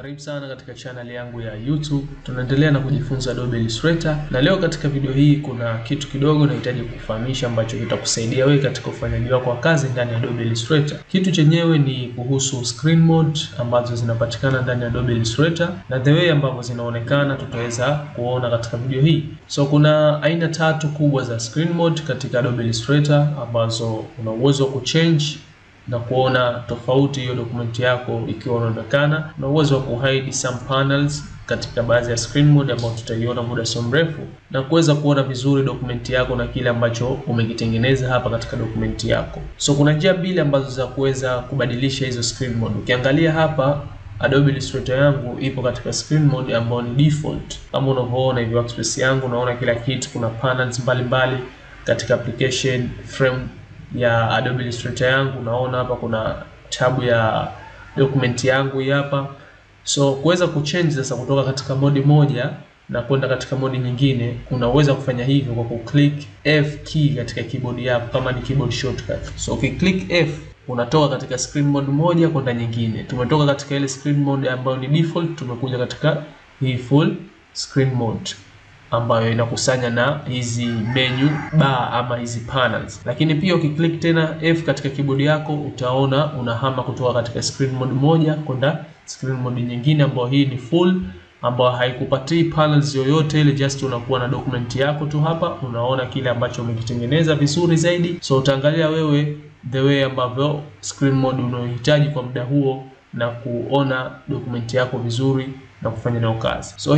Karibu sana katika channel yangu ya YouTube. Tunaendelea na kujifunza Adobe Illustrator. Na leo katika video hii kuna kitu kidogo nahitaji kufahamisha ambacho kitakusaidia wewe katika ufanyaji wako wa kazi ndani ya Adobe Illustrator. Kitu chenyewe ni kuhusu screen mode ambazo zinapatikana ndani ya Adobe Illustrator na the way ambavyo zinaonekana tutaweza kuona katika video hii. So kuna aina tatu kubwa za screen mode katika Adobe Illustrator ambazo una uwezo wa kuchange na kuona tofauti hiyo dokumenti yako ikiwa inaonekana, na uwezo wa kuhide some panels katika baadhi ya screen mode ambayo tutaiona muda sio mrefu, na kuweza kuona vizuri dokumenti yako na kile ambacho umekitengeneza hapa katika dokumenti yako. So kuna njia mbili ambazo za kuweza kubadilisha hizo screen mode. Ukiangalia hapa Adobe Illustrator yangu ipo katika screen mode ambayo ni default. Kama unavyoona hivi workspace yangu, unaona kila kitu, kuna panels mbalimbali katika application frame ya Adobe Illustrator yangu. Unaona hapa kuna tab ya document yangu hii hapa. So kuweza kuchange sasa kutoka katika mode moja na kwenda katika mode nyingine, unaweza kufanya hivyo kwa kuclick F key katika keyboard yako kama ni keyboard shortcut. So ukiclick F unatoka katika screen mode moja kwenda nyingine. Tumetoka katika ile screen mode ambayo ni default, tumekuja katika hii full screen mode ambayo inakusanya na hizi menu bar ama hizi panels. Lakini pia ukiclick tena F katika keyboard yako, utaona unahama kutoka katika screen mode moja kwenda screen mode nyingine ambayo hii ni full, ambayo haikupatii panels yoyote ile, just unakuwa na document yako tu hapa, unaona kile ambacho umekitengeneza vizuri zaidi. So utaangalia wewe the way ambavyo screen mode unayohitaji kwa muda huo na kuona dokumenti yako vizuri na kufanya nayo kazi. So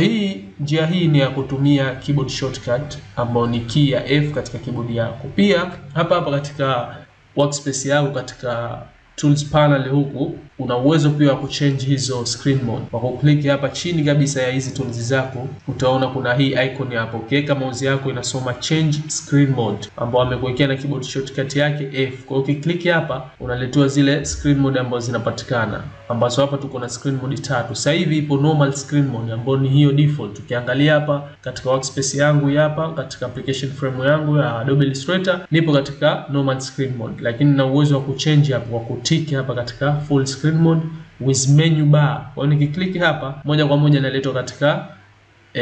njia hii ni ya kutumia keyboard shortcut ambayo ni key ya F katika keyboard yako. Pia hapa katika workspace yako katika tools panel huku una uwezo pia wa kuchange hizo screen mode. Kwa kuclick hapa chini kabisa ya hizi tools zako, utaona kuna hii icon hapo. Ukiweka mouse yako inasoma change screen mode, ambao amekuwekea na keyboard shortcut yake F. Kwa ukiclick hapa unaletewa zile screen mode ambazo zinapatikana, ambazo hapa tuko na screen mode tatu. Sasa hivi ipo normal screen mode ambayo ni hiyo default. Ukiangalia hapa katika workspace yangu hapa katika application frame yangu ya Adobe Illustrator, nipo katika normal screen mode, lakini na uwezo wa kuchange hapo kwa kutick hapa katika full screen mode with menu bar. Kwa nikiklik hapa moja kwa moja naletwa katika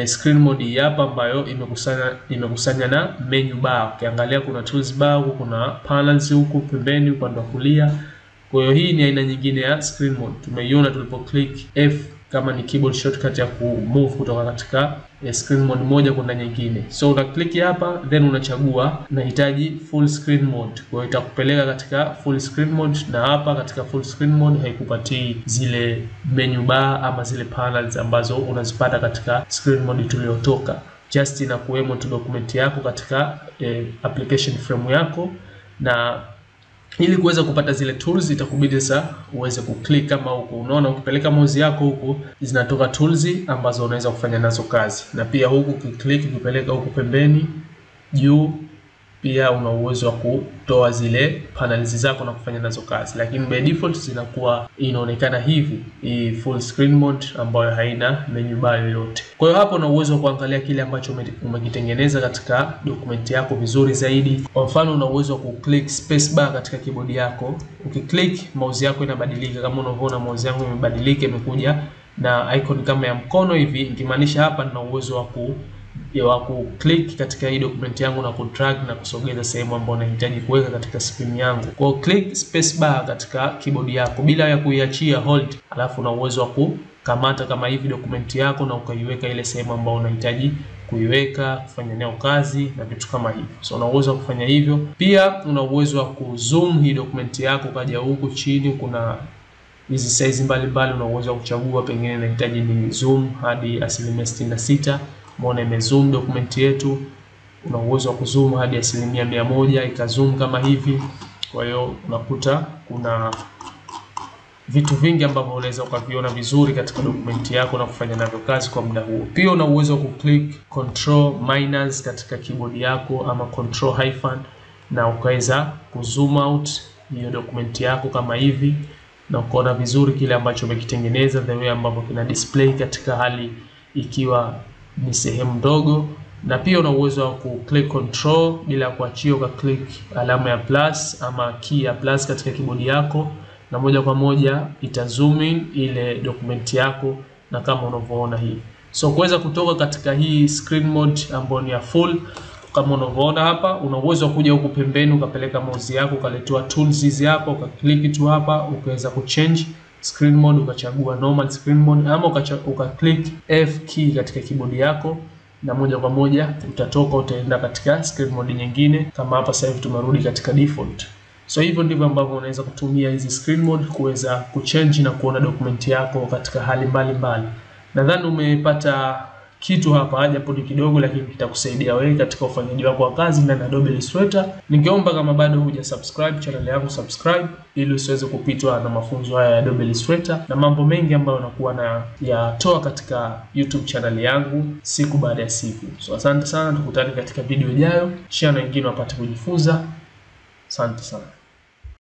screen mode hii hapa ambayo imekusanya na menu bar. Ukiangalia kuna tools bar huku, kuna panels huku pembeni upande wa kulia. Kwa hiyo hii ni aina nyingine ya screen mode. Tumeiona tulipo click F kama ni keyboard shortcut ya kumove kutoka katika screen mode moja kwenda nyingine. So una click hapa then unachagua nahitaji full screen mode. Kwa hiyo itakupeleka katika full screen mode, na hapa katika full screen mode haikupatii zile menu bar ama zile panels ambazo unazipata katika screen mode tuliyotoka. Just inakuwemo tu document yako katika application frame yako, na ili kuweza kupata zile tools itakubidi sasa uweze kuclick kama huko. Unaona ukipeleka mouse yako huko zinatoka tools ambazo unaweza kufanya nazo kazi, na pia huku ukiclick ukipeleka huko pembeni juu pia una uwezo wa kutoa zile panels zako na kufanya nazo kazi. Lakini by default zinakuwa inaonekana hivi, hii full screen mode ambayo haina menu bar yoyote. Kwa hiyo hapo una uwezo wa kuangalia kile ambacho umekitengeneza katika document yako vizuri zaidi. Kwa mfano una uwezo wa kuclick space bar katika keyboard yako. Ukiclick mouse yako inabadilika, kama unavyoona mouse yangu imebadilika, imekuja na icon kama ya mkono hivi, ikimaanisha hapa nina uwezo wa click katika hii document yangu na kudrag na kusogeza sehemu ambayo nahitaji kuweka katika screen yangu. Kwa click space bar katika keyboard yako bila ya kuiachia hold, alafu una uwezo wa kukamata kama hivi document yako na ukaiweka ile sehemu ambayo unahitaji kuiweka, kufanya nayo kazi na vitu kama hivyo. So una uwezo wa kufanya hivyo. Pia una uwezo wa kuzoom hii document yako kaja huku chini, kuna hizi size mbalimbali, una uwezo wa kuchagua, pengine nahitaji ni zoom hadi 66%. Umeona imezoom document yetu. Una uwezo wa kuzoom hadi 100% ikazoom kama hivi. Kwa hiyo unakuta kuna vitu vingi ambavyo unaweza ukaviona vizuri katika document yako na kufanya navyo kazi kwa muda huo. Pia una uwezo wa kuclick control minus katika keyboard yako ama control hyphen, na ukaweza kuzoom out hiyo document yako kama hivi na ukaona vizuri kile ambacho umekitengeneza, the way ambavyo kina display katika hali ikiwa ni sehemu ndogo. Na pia una uwezo wa kuclick control bila kuachia, uka click alama ya plus ama key ya plus katika keyboard yako, na moja kwa moja ita zoom in ile document yako, na kama unavyoona hii. So kuweza kutoka katika hii screen mode ambayo ni ya full, kama unavyoona hapa, una uwezo wa kuja huku pembeni ukapeleka mouse yako ukaletea tools hizi hapa, ukaklik tu hapa, ukaweza kuchange screen mode, ukachagua normal screen mode, ama ukaclick F key katika keyboard yako, na moja kwa moja utatoka utaenda katika screen mode nyingine. Kama hapa sasa hivi tumerudi katika default. So hivyo ndivyo ambavyo unaweza kutumia hizi screen mode kuweza kuchange na kuona document yako katika hali mbalimbali. Nadhani umepata kitu hapa, japo ni kidogo, lakini kitakusaidia wewe katika ufanyaji wako wa kazi ndani ya Adobe Illustrator. Ningeomba kama bado hujasubscribe channel yangu, subscribe ili usiweze kupitwa na mafunzo haya ya Adobe Illustrator na mambo mengi ambayo nakuwa na yatoa katika YouTube channel yangu siku baada ya siku. So asante sana, tukutane katika video ijayo. Share na wengine wapate kujifunza. Asante sana.